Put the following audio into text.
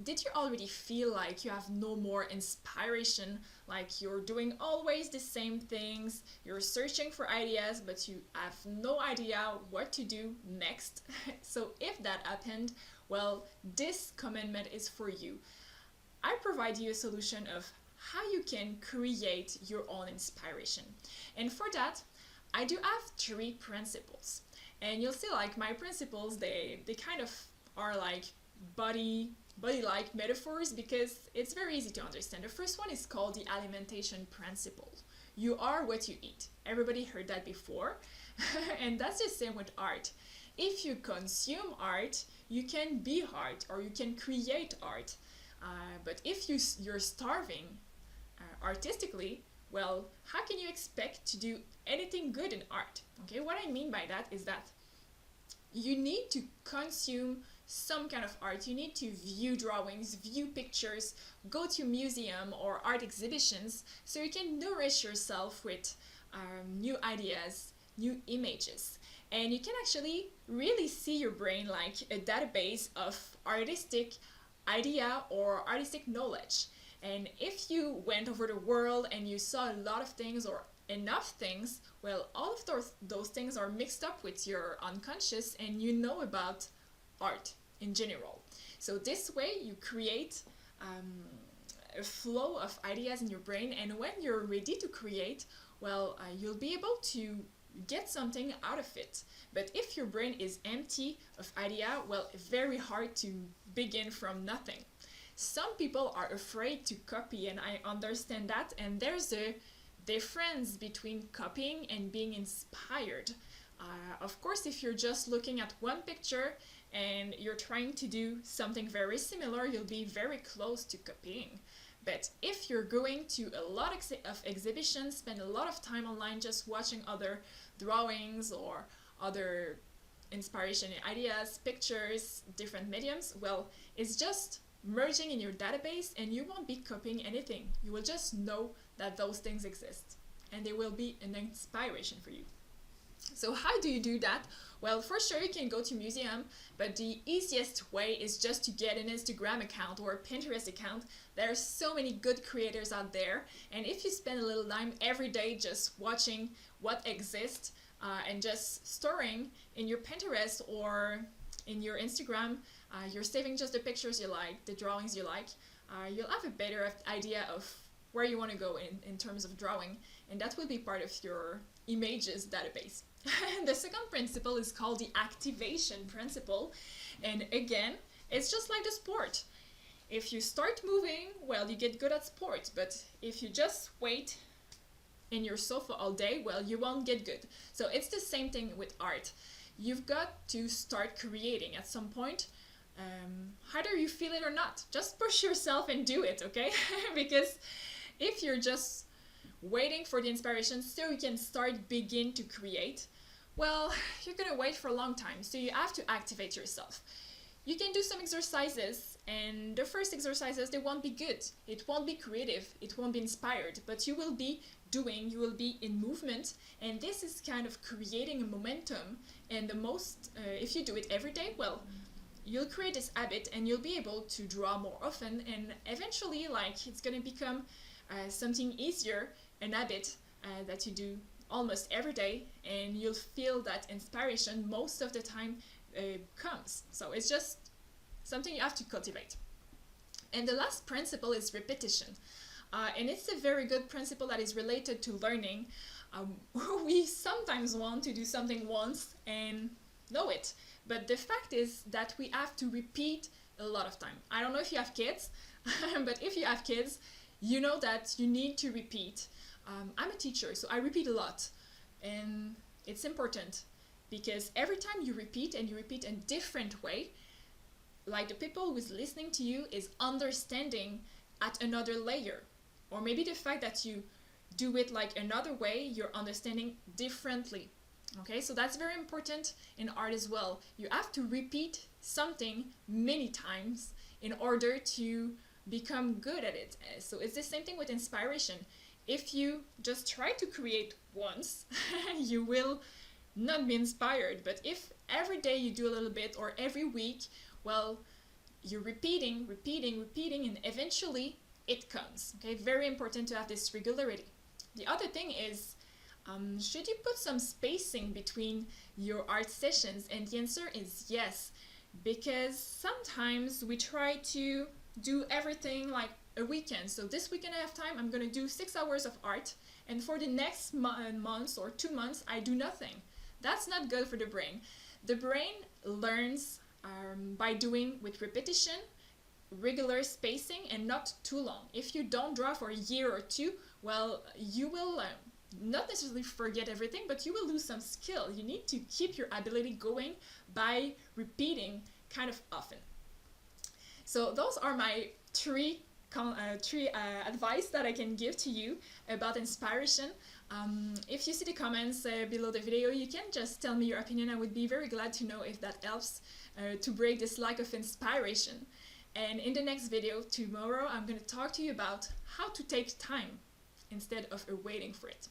did you already feel like you have no more inspiration, like you're doing always the same things, you're searching for ideas, but you have no idea what to do next? So if that happened, well, this commandment is for you. I provide you a solution of how you can create your own inspiration. And for that, I do have three principles. And you'll see like my principles, they kind of are like body like metaphors because it's very easy to understand. The first one is called the alimentation principle. You are what you eat. Everybody heard that before. And that's the same with art. If you consume art, you can be art or you can create art. But if you're starving artistically, well, how can you expect to do anything good in art? Okay, what I mean by that is that you need to consume some kind of art. You need to view drawings, view pictures, go to museum or art exhibitions so you can nourish yourself with new ideas, new images. And you can actually really see your brain like a database of artistic idea or artistic knowledge. And if you went over the world and you saw a lot of things or enough things, well, all of those things are mixed up with your unconscious and you know about art in general. So this way you create a flow of ideas in your brain, and when you're ready to create, well, you'll be able to get something out of it. But if your brain is empty of idea, well, very hard to begin from nothing. Some people are afraid to copy, and I understand that, and there's a difference between copying and being inspired. Of course, if you're just looking at one picture and you're trying to do something very similar, you'll be very close to copying. But if you're going to a lot of exhibitions, spend a lot of time online just watching other drawings or other inspiration ideas, pictures, different mediums, well, it's just merging in your database and you won't be copying anything. You will just know that those things exist and they will be an inspiration for you. So how do you do that? Well, for sure you can go to museum, but the easiest way is just to get an Instagram account or a Pinterest account. There are so many good creators out there, and if you spend a little time every day just watching what exists and just storing in your Pinterest or in your Instagram, you're saving just the pictures you like, the drawings you like, you'll have a better idea of where you want to go in terms of drawing, and that will be part of your images database. The second principle is called the activation principle, and again, it's just like the sport. If you start moving, well, you get good at sports, but if you just wait in your sofa all day, well, you won't get good. So it's the same thing with art. You've got to start creating at some point. Either you feel it or not, just push yourself and do it, okay? Because if you're just waiting for the inspiration so you can begin to create, well, you're gonna wait for a long time. So you have to activate yourself. You can do some exercises, and the first exercises, they won't be good. It won't be creative, it won't be inspired, but you will be doing, you will be in movement, and this is kind of creating a momentum. And the most, if you do it every day, well, you'll create this habit and you'll be able to draw more often, and eventually, like, it's gonna become something easier, an habit that you do almost every day, and you'll feel that inspiration most of the time comes. So it's just something you have to cultivate. And the last principle is repetition. And it's a very good principle that is related to learning. We sometimes want to do something once and know it, but the fact is that we have to repeat a lot of time. I don't know if you have kids, but if you have kids, you know that you need to repeat. I'm a teacher, so I repeat a lot, and it's important because every time you repeat and you repeat in a different way, like the people who is listening to you is understanding at another layer, or maybe the fact that you do it like another way, you're understanding differently. Okay, so that's very important in art as well. You have to repeat something many times in order to become good at it. So it's the same thing with inspiration. If you just try to create once, you will not be inspired. But if every day you do a little bit or every week, well, you're repeating, and eventually it comes. Okay, very important to have this regularity. The other thing is, should you put some spacing between your art sessions? And the answer is yes, because sometimes we try to do everything like a weekend. So this weekend I have time, I'm gonna do 6 hours of art, and for the next month or 2 months I do nothing. That's not good for the brain. The brain learns by doing with repetition, regular spacing, and not too long. If you don't draw for a year or two, well, you will not necessarily forget everything, but you will lose some skill. You need to keep your ability going by repeating kind of often. So those are my three advice that I can give to you about inspiration. If you see the comments below the video, you can just tell me your opinion. I would be very glad to know if that helps to break this lack of inspiration. And in the next video, tomorrow, I'm going to talk to you about how to take time instead of waiting for it.